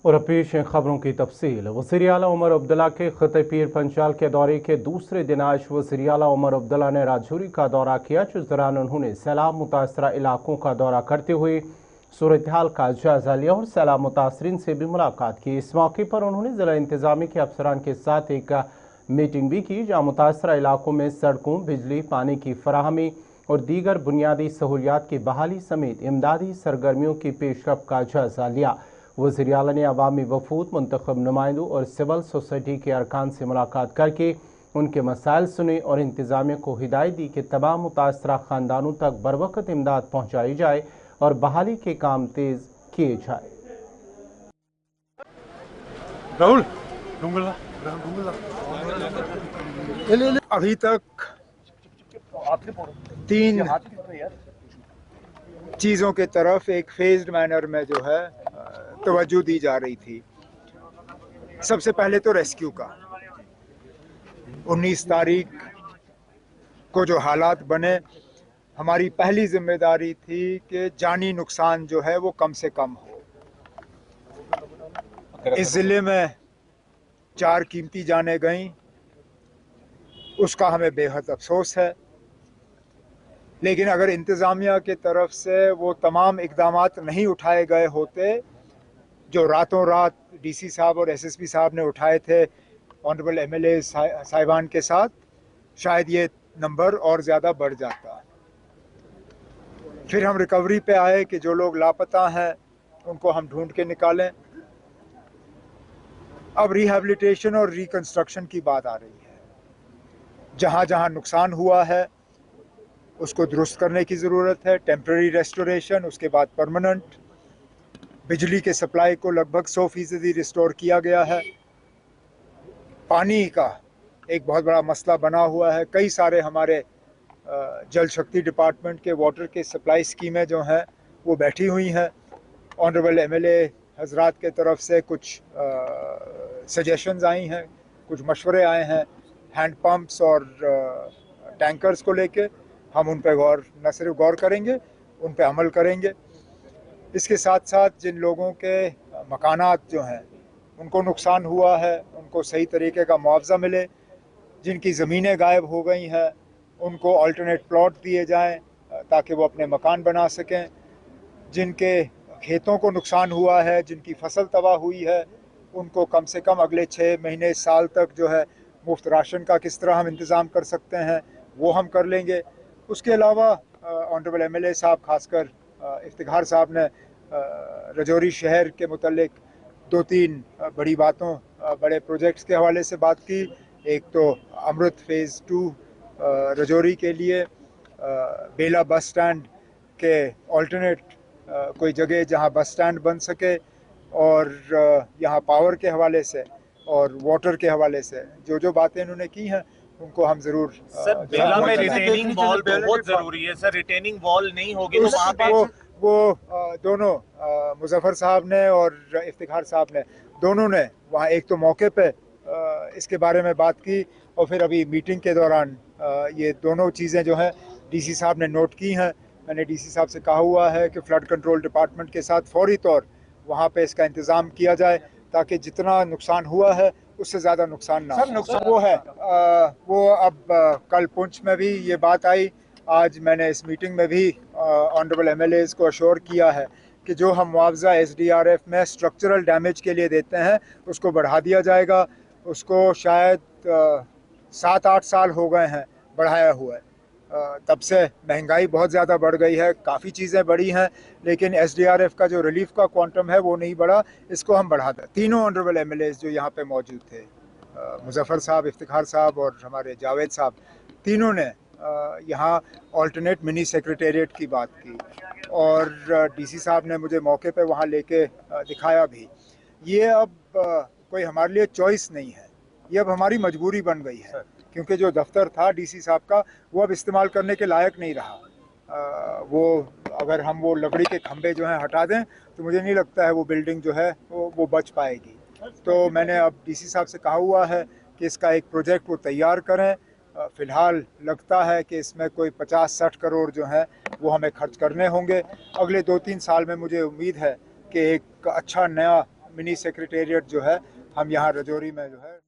और पेश हैं खबरों की तफसील। वज़ीर आला उमर अब्दुल्ला के ख़िते पीर पंचाल के दौरे के दूसरे दिन आज वज़ीर आला उमर अब्दुल्ला ने राजौरी का दौरा किया, जिस दौरान उन्होंने सैलाब मुतासरा इलाकों का दौरा करते हुए सूरत हाल का जायजा लिया और सैलाब मुतासरीन से भी मुलाकात की। इस मौके पर उन्होंने ज़िला इंतजामी के अफसरान के साथ एक मीटिंग भी की, जहाँ मुतासरा इलाकों में सड़कों, बिजली, पानी की फराहमी और दीगर बुनियादी सहूलियात की बहाली समेत इमदादी सरगर्मियों की पेशरफ का जायजा लिया। वज़ीर आला ने अवामी वफूद, मुंतखब नुमाइंदों और सिविल सोसाइटी के अरकान से मुलाकात करके उनके मसाइल सुने और इंतजामिया को हिदायत दी कि तमाम मुतासरा ख़ानदानों तक बरवक़्त इमदाद पहुँचाई जाए और बहाली के काम तेज़ किए जाए। राहुल, अभी तक 3 चीज़ों के तरफ एक फेज्ड मैनर में जो है तवज्जो दी जा रही थी। सबसे पहले तो रेस्क्यू का 19 तारीख को जो हालात बने, हमारी पहली जिम्मेदारी थी कि जानी नुकसान जो है वो कम से कम हो। इस ज़िले में 4 कीमती जानें गईं, उसका हमें बेहद अफसोस है, लेकिन अगर इंतज़ामिया की तरफ से वो तमाम इक़दामात नहीं उठाए गए होते जो रातों रात डीसी साहब और एसएसपी साहब ने उठाए थे ऑनरेबल एमएलए साहिबान के साथ, शायद ये नंबर और ज़्यादा बढ़ जाता। फिर हम रिकवरी पे आए कि जो लोग लापता हैं उनको हम ढूंढ के निकालें। अब रिहैबिलिटेशन और रिकंस्ट्रक्शन की बात आ रही है। जहाँ जहाँ नुकसान हुआ है उसको दुरुस्त करने की ज़रूरत है, टेम्पररी रेस्टोरेशन, उसके बाद परमानेंट। बिजली के सप्लाई को लगभग 100% रिस्टोर किया गया है। पानी का एक बहुत बड़ा मसला बना हुआ है। कई सारे हमारे जल शक्ति डिपार्टमेंट के वाटर के सप्लाई स्कीमें जो हैं वो बैठी हुई हैं। ऑनरेबल एमएलए हजरात के तरफ से कुछ सजेशंस आई हैं, कुछ मशवरे आए हैं हैंड पंप्स और टैंकर्स को लेके। हम उन पर न सिर्फ गौर करेंगे, उन पर अमल करेंगे। इसके साथ साथ जिन लोगों के मकानात जो हैं उनको नुकसान हुआ है, उनको सही तरीके का मुआवजा मिले। जिनकी ज़मीनें गायब हो गई हैं उनको अल्टरनेट प्लॉट दिए जाएं ताकि वो अपने मकान बना सकें। जिनके खेतों को नुकसान हुआ है, जिनकी फसल तबाह हुई है, उनको कम से कम अगले 6 महीने साल तक जो है मुफ्त राशन का किस तरह हम इंतज़ाम कर सकते हैं वो हम कर लेंगे। उसके अलावा ऑनरेबल एमएलए साहब, खासकर इफ्तिखार साहब ने राजौरी शहर के मुतल्लिक 2-3 बड़ी बातों, बड़े प्रोजेक्ट्स के हवाले से बात की। एक तो अमृत फ़ेज़ 2 राजौरी के लिए, बेला बस स्टैंड के ऑल्टरनेट कोई जगह जहां बस स्टैंड बन सके, और यहाँ पावर के हवाले से और वाटर के हवाले से जो जो बातें इन्होंने की हैं उनको हम जरूर। सर, बेला में रिटेनिंग वॉल बहुत जरूरी है सर। रिटेनिंग वॉल नहीं होगी तो वहाँ पे वो दोनों मुजफ्फर साहब ने और इफ्तिखार साहब ने, दोनों ने वहाँ एक तो मौके पे इसके बारे में बात की, और फिर अभी मीटिंग के दौरान ये दोनों चीज़ें जो हैं डीसी साहब ने नोट की हैं। मैंने डीसी साहब से कहा हुआ है कि फ्लड कंट्रोल डिपार्टमेंट के साथ फौरी तौर वहाँ पे इसका इंतज़ाम किया जाए ताकि जितना नुकसान हुआ है उससे ज़्यादा नुकसान ना हो। वो है वो अब कल पुंछ में भी ये बात आई। आज मैंने इस मीटिंग में भी ऑनरेबल एमएलएज को अश्योर किया है कि जो हम मुआवजा एसडीआरएफ में स्ट्रक्चरल डैमेज के लिए देते हैं उसको बढ़ा दिया जाएगा। उसको शायद 7-8 साल हो गए हैं बढ़ाया हुआ है। तब से महंगाई बहुत ज़्यादा बढ़ गई है, काफ़ी चीज़ें बढ़ी हैं, लेकिन एसडीआरएफ का जो रिलीफ का क्वांटम है वो नहीं बढ़ा। इसको हम बढ़ा दें। तीनों ऑनरेबल एमएलएज जो यहाँ पे मौजूद थे, मुजफ्फर साहब, इफ्तिखार साहब और हमारे जावेद साहब, तीनों ने यहाँ ऑल्टरनेट मिनी सेक्रेटेरिएट की बात की, और डीसी साहब ने मुझे मौके पे वहाँ लेके दिखाया भी। ये अब कोई हमारे लिए चॉइस नहीं है, ये अब हमारी मजबूरी बन गई है, क्योंकि जो दफ्तर था डीसी साहब का वो अब इस्तेमाल करने के लायक नहीं रहा। वो अगर हम वो लकड़ी के खंभे जो हैं हटा दें तो मुझे नहीं लगता है वो बिल्डिंग जो है वो बच पाएगी। तो मैंने अब डीसी साहब से कहा हुआ है कि इसका एक प्रोजेक्ट वो तैयार करें। फ़िलहाल लगता है कि इसमें कोई 50-60 करोड़ जो हैं वो हमें खर्च करने होंगे। अगले 2-3 साल में मुझे उम्मीद है कि एक अच्छा नया मिनी सेक्रेटेरिएट जो है हम यहाँ रजौरी में जो है